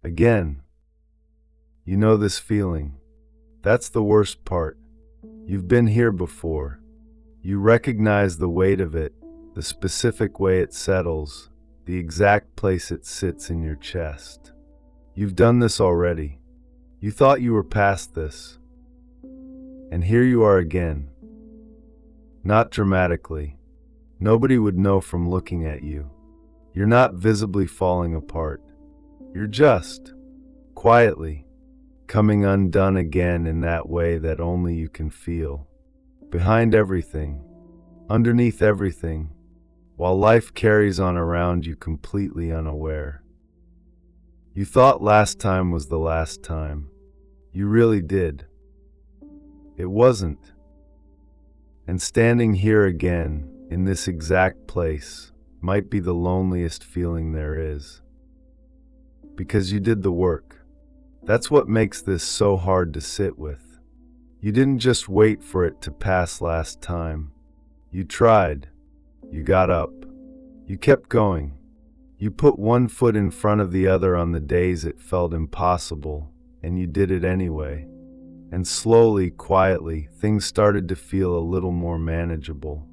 Again. You know this feeling. That's the worst part. You've been here before. You recognize the weight of it, the specific way it settles, the exact place it sits in your chest. You've done this already. You thought you were past this. And here you are again. Not dramatically. Nobody would know from looking at you. You're not visibly falling apart. You're just, quietly, coming undone again in that way that only you can feel. Behind everything, underneath everything, while life carries on around you completely unaware. You thought last time was the last time. You really did. It wasn't. And standing here again, in this exact place, might be the loneliest feeling there is. Because you did the work. That's what makes this so hard to sit with. You didn't just wait for it to pass last time. You tried. You got up. You kept going. You put one foot in front of the other on the days it felt impossible, and you did it anyway. And slowly, quietly, things started to feel a little more manageable,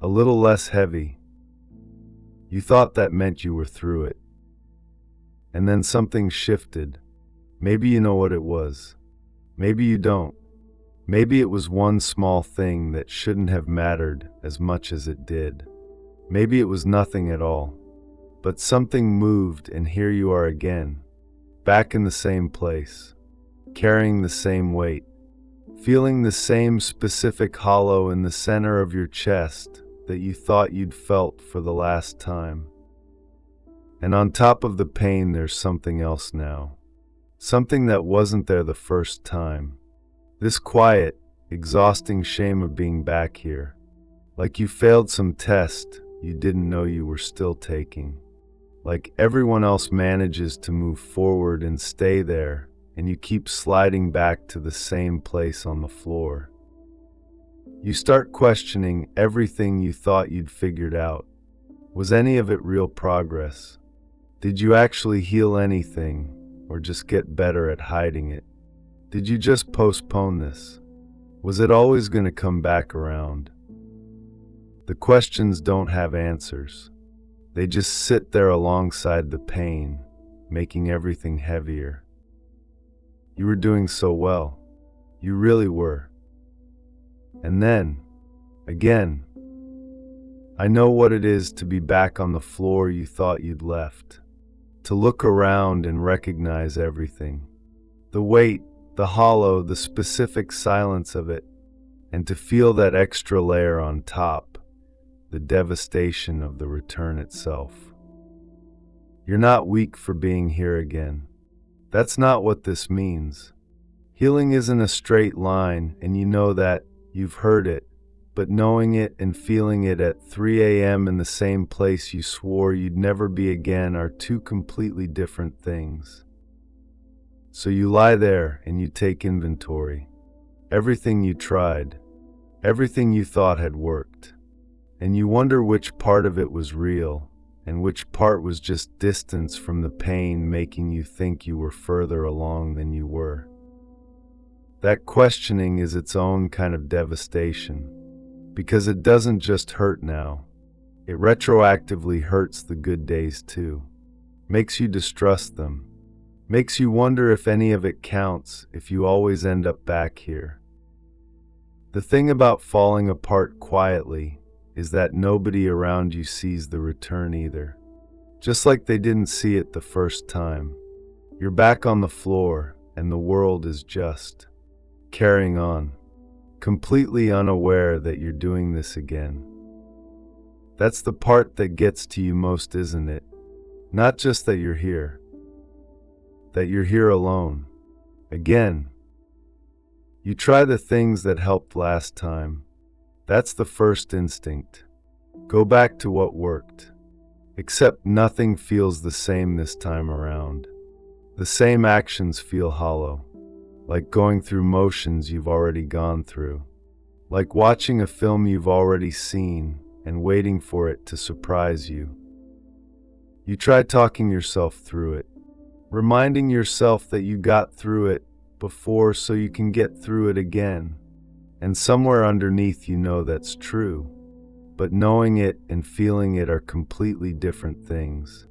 a little less heavy. You thought that meant you were through it. And then something shifted. Maybe you know what it was. Maybe you don't. Maybe it was one small thing that shouldn't have mattered as much as it did. Maybe it was nothing at all. But something moved, and here you are again, back in the same place, carrying the same weight, feeling the same specific hollow in the center of your chest that you thought you'd felt for the last time. And on top of the pain, there's something else now. Something that wasn't there the first time. This quiet, exhausting shame of being back here. Like you failed some test you didn't know you were still taking. Like everyone else manages to move forward and stay there, and you keep sliding back to the same place on the floor. You start questioning everything you thought you'd figured out. Was any of it real progress? Did you actually heal anything, or just get better at hiding it? Did you just postpone this? Was it always going to come back around? The questions don't have answers. They just sit there alongside the pain, making everything heavier. You were doing so well. You really were. And then, again, I know what it is to be back on the floor you thought you'd left. To look around and recognize everything. The weight, the hollow, the specific silence of it, and to feel that extra layer on top, the devastation of the return itself. You're not weak for being here again. That's not what this means. Healing isn't a straight line, and you know that. You've heard it, but knowing it and feeling it at 3 a.m. in the same place you swore you'd never be again are two completely different things. So you lie there and you take inventory. Everything you tried, everything you thought had worked, and you wonder which part of it was real and which part was just distance from the pain making you think you were further along than you were. That questioning is its own kind of devastation, because it doesn't just hurt now. It retroactively hurts the good days too. Makes you distrust them. Makes you wonder if any of it counts, if you always end up back here. The thing about falling apart quietly is that nobody around you sees the return either. Just like they didn't see it the first time. You're back on the floor, and the world is just carrying on, completely unaware that you're doing this again. That's the part that gets to you most, isn't it? Not just that you're here. That you're here alone. Again. You try the things that helped last time. That's the first instinct. Go back to what worked. Except nothing feels the same this time around. The same actions feel hollow. Like going through motions you've already gone through. Like watching a film you've already seen and waiting for it to surprise you. You try talking yourself through it. reminding yourself that you got through it before so you can get through it again. And somewhere underneath you know that's true, but knowing it and feeling it are completely different things.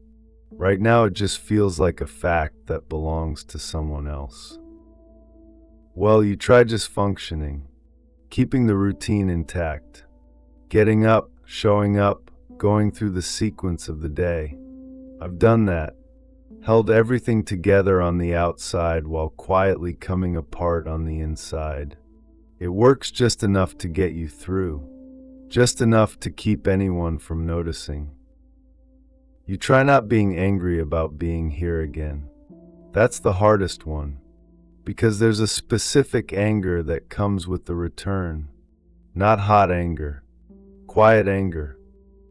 Right now it just feels like a fact that belongs to someone else. Well, you try just functioning, keeping the routine intact, getting up, showing up, going through the sequence of the day. I've done that, held everything together on the outside while quietly coming apart on the inside. It works just enough to get you through, just enough to keep anyone from noticing. You try not being angry about being here again. That's the hardest one, because there's a specific anger that comes with the return. Not hot anger, quiet anger.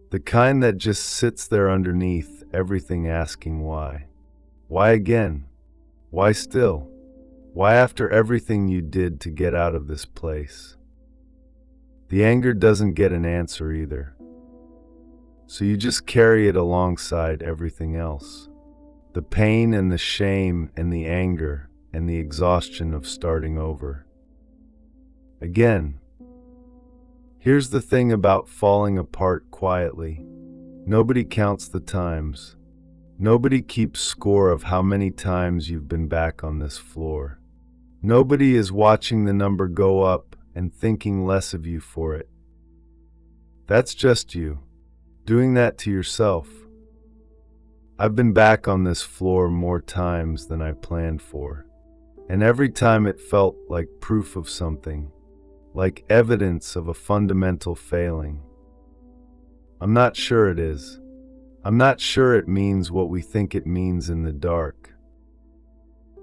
The kind that just sits there underneath everything asking why. Why again? Why still? Why after everything you did to get out of this place? The anger doesn't get an answer either. So you just carry it alongside everything else. The pain and the shame and the anger and the exhaustion of starting over. Again. Here's the thing about falling apart quietly. Nobody counts the times. Nobody keeps score of how many times you've been back on this floor. Nobody is watching the number go up and thinking less of you for it. That's just you, doing that to yourself. I've been back on this floor more times than I planned for, and every time it felt like proof of something, like evidence of a fundamental failing. I'm not sure it is. I'm not sure it means what we think it means in the dark.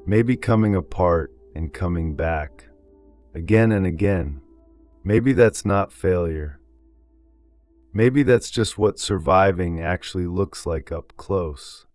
Maybe coming apart and coming back, again and again. Maybe that's not failure. Maybe that's just what surviving actually looks like up close.